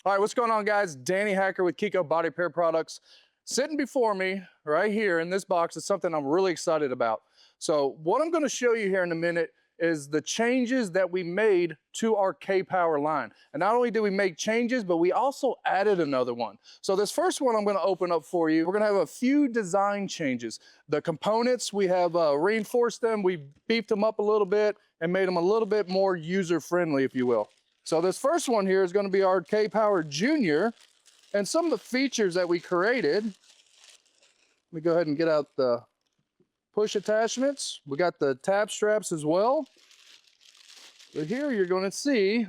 All right, what's going on, guys? Danny Hacker with KECO Body Repair Products. Sitting before me right here in this box is something I'm really excited about. So what I'm going to show you here in a minute is the changes that we made to our K-Power line. And not only did we make changes, but we also added another one. So this first one I'm going to open up for you. We're going to have a few design changes. The components, we have reinforced them. We beefed them up a little bit and made them a little bit more user-friendly, if you will. So this first one here is going to be our K-Power Junior, and some of the features that we created. Let me go ahead and get out the push attachments. We got the tab straps as well. But here you're going to see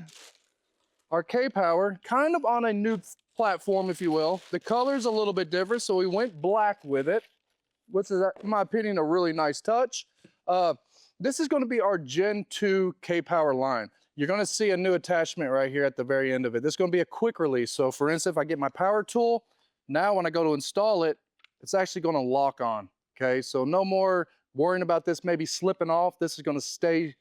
our K-Power kind of on a new platform, if you will. The color's a little bit different, so we went black with it, which is, in my opinion, a really nice touch. This is going to be our Gen II K-Power line. You're going to see a new attachment right here at the very end of it. This is going to be a quick release. So for instance, if I get my power tool, now when I go to install it, it's actually going to lock on. Okay, so no more worrying about this maybe slipping off. This is going to stay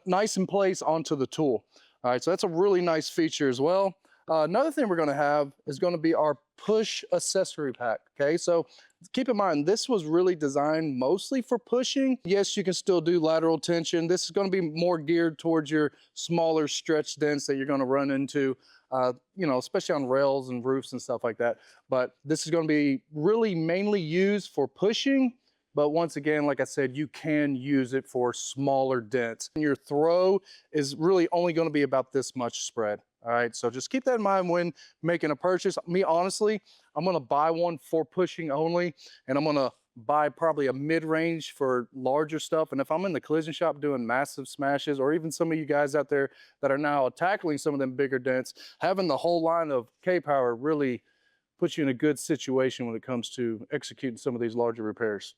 nice in place onto the tool. All right, so that's a really nice feature as well. Another thing we're going to have is going to be our push accessory pack. Okay, so keep in mind, this was really designed mostly for pushing. Yes, you can still do lateral tension. This is going to be more geared towards your smaller stretch dents that you're going to run into, especially on rails and roofs and stuff like that. But this is going to be really mainly used for pushing. But once again, like I said, you can use it for smaller dents. And your throw is really only going to be about this much spread. All right, so just keep that in mind when making a purchase. Me, honestly, I'm going to buy one for pushing only, and I'm going to buy probably a mid-range for larger stuff. And if I'm in the collision shop doing massive smashes, or even some of you guys out there that are now tackling some of them bigger dents, having the whole line of K-Power really puts you in a good situation when it comes to executing some of these larger repairs.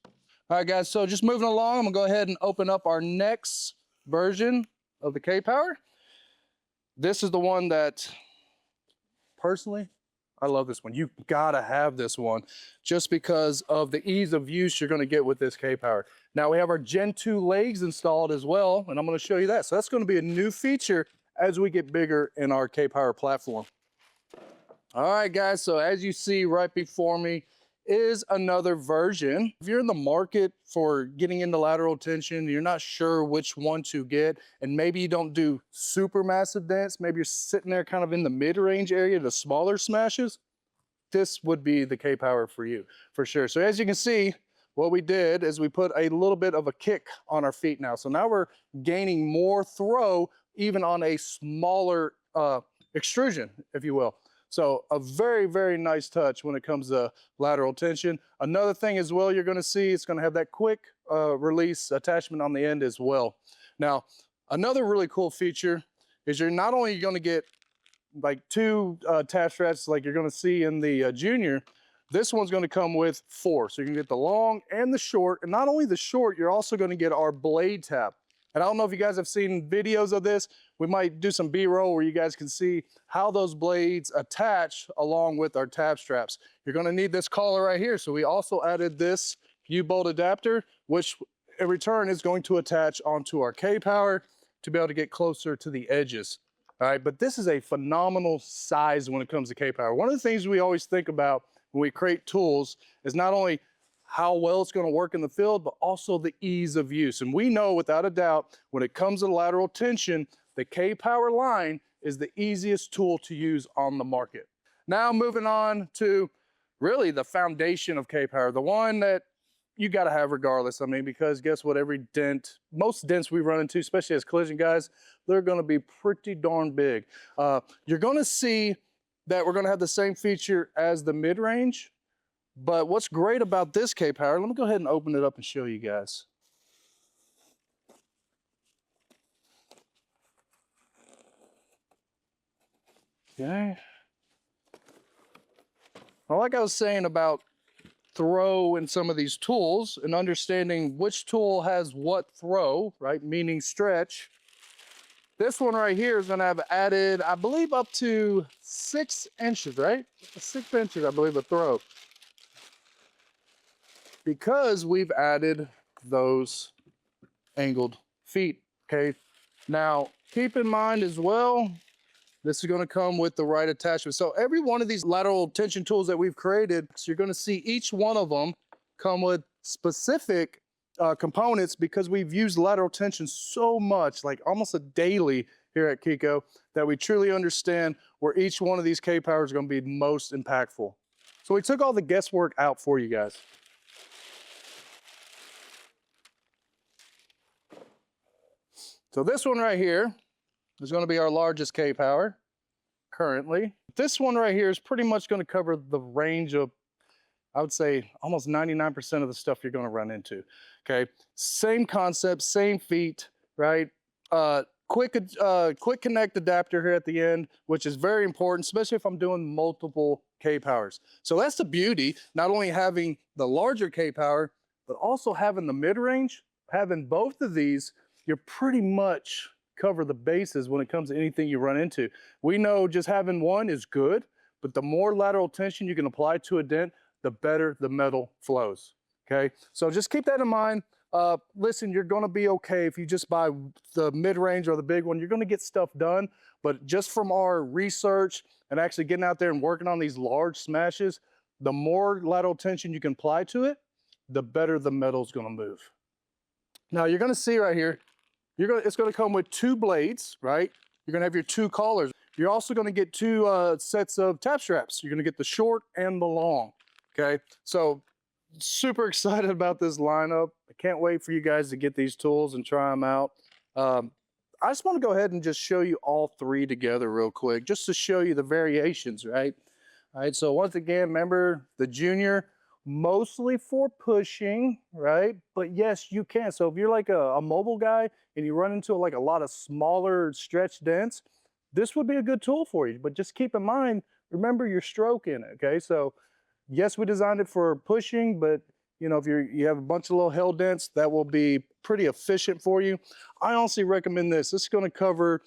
All right, guys, so just moving along, I'm gonna go ahead and open up our next version of the K-Power. This is the one that, personally, I love this one. You gotta have this one just because of the ease of use you're gonna get with this K-Power. Now we have our Gen 2 legs installed as well, and I'm gonna show you that. So that's gonna be a new feature as we get bigger in our K-Power platform. All right, guys, so as you see right before me is another version. If you're in the market for getting into lateral tension, you're not sure which one to get, and maybe you don't do super massive dents, maybe you're sitting there kind of in the mid-range area, the smaller smashes, this would be the K-Power for you, for sure. So as you can see, what we did is we put a little bit of a kick on our feet now. So now we're gaining more throw, even on a smaller extrusion, if you will. So a very, very nice touch when it comes to lateral tension. Another thing as well you're gonna see, it's gonna have that quick release attachment on the end as well. Now, another really cool feature is you're not only gonna get like two tab straps like you're gonna see in the Junior, this one's gonna come with 4. So you can get the long and the short, and not only the short, you're also gonna get our blade tab. And I don't know if you guys have seen videos of this. We might do some B-roll where you guys can see how those blades attach along with our tab straps. You're gonna need this collar right here. So we also added this U-bolt adapter, which in return is going to attach onto our K-Power to be able to get closer to the edges. All right, but this is a phenomenal size when it comes to K-Power. One of the things we always think about when we create tools is not only how well it's going to work in the field, but also the ease of use. And we know without a doubt, when it comes to lateral tension, the K-Power line is the easiest tool to use on the market. Now moving on to really the foundation of K-Power, the one that you got to have regardless. I mean, because guess what? Every dent, most dents we run into, especially as collision guys, they're going to be pretty darn big. You're going to see that we're going to have the same feature as the mid-range. But what's great about this K-Power, let me go ahead and open it up and show you guys. Okay. Well, like I was saying about throw in some of these tools and understanding which tool has what throw, right, meaning stretch, this one right here is going to have added, I believe, up to 6 inches, right? 6 inches, I believe, of throw. Because we've added those angled feet, okay? Now, keep in mind as well, This is going to come with the right attachment. So every one of these lateral tension tools that we've created, so you're going to see each one of them come with specific components, because we've used lateral tension so much, like almost a daily here at KECO, that we truly understand where each one of these K-Powers are going to be most impactful. So we took all the guesswork out for you guys. So this one right here is going to be our largest K-Power currently. This one right here is pretty much going to cover the range of, I would say, almost 99% of the stuff you're going to run into. Okay, same concept, same feet, right? Quick connect adapter here at the end, which is very important, especially if I'm doing multiple K-Powers. So that's the beauty, not only having the larger K-Power, but also having the mid-range. Having both of these, you're pretty much cover the bases when it comes to anything you run into. We know just having one is good, but the more lateral tension you can apply to a dent, the better the metal flows, okay? So just keep that in mind. Listen, you're gonna be okay if you just buy the mid-range or the big one. You're gonna get stuff done, but just from our research and actually getting out there and working on these large smashes, the more lateral tension you can apply to it, the better the metal's gonna move. Now you're gonna see right here, it's gonna come with 2 blades, right? You're gonna have your 2 collars. You're also gonna get 2 sets of tap straps. You're gonna get the short and the long, okay? So super excited about this lineup. I can't wait for you guys to get these tools and try them out. I just wanna go ahead and just show you all 3 together real quick, just to show you the variations, right? All right, so once again, remember the junior, mostly for pushing, right? But yes, you can. So if you're like a mobile guy and you run into like a lot of smaller stretch dents, this would be a good tool for you. But just keep in mind, remember your stroke in it, okay? So yes, we designed it for pushing, but you know, if you have a bunch of little hell dents, that will be pretty efficient for you. I honestly recommend this. This is gonna cover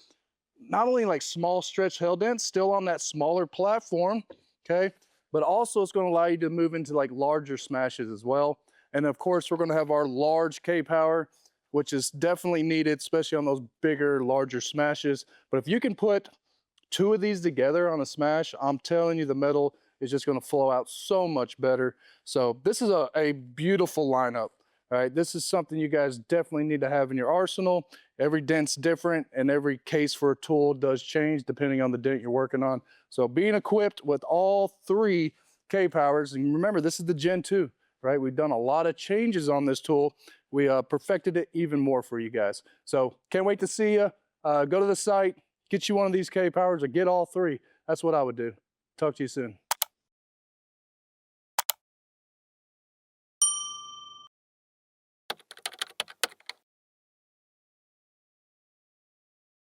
not only like small stretch hell dents, still on that smaller platform, okay? But also it's gonna allow you to move into like larger smashes as well. And of course, we're gonna have our large K-Power, which is definitely needed, especially on those bigger, larger smashes. But if you can put 2 of these together on a smash, I'm telling you, the metal is just gonna flow out so much better. So this is a beautiful lineup, all right? This is something you guys definitely need to have in your arsenal. Every dent's different, and every case for a tool does change depending on the dent you're working on. So being equipped with all 3 K-Powers, and remember, this is the Gen II, right? We've done a lot of changes on this tool. We perfected it even more for you guys. So can't wait to see you. Go to the site, get you one of these K-Powers, or get all 3. That's what I would do. Talk to you soon.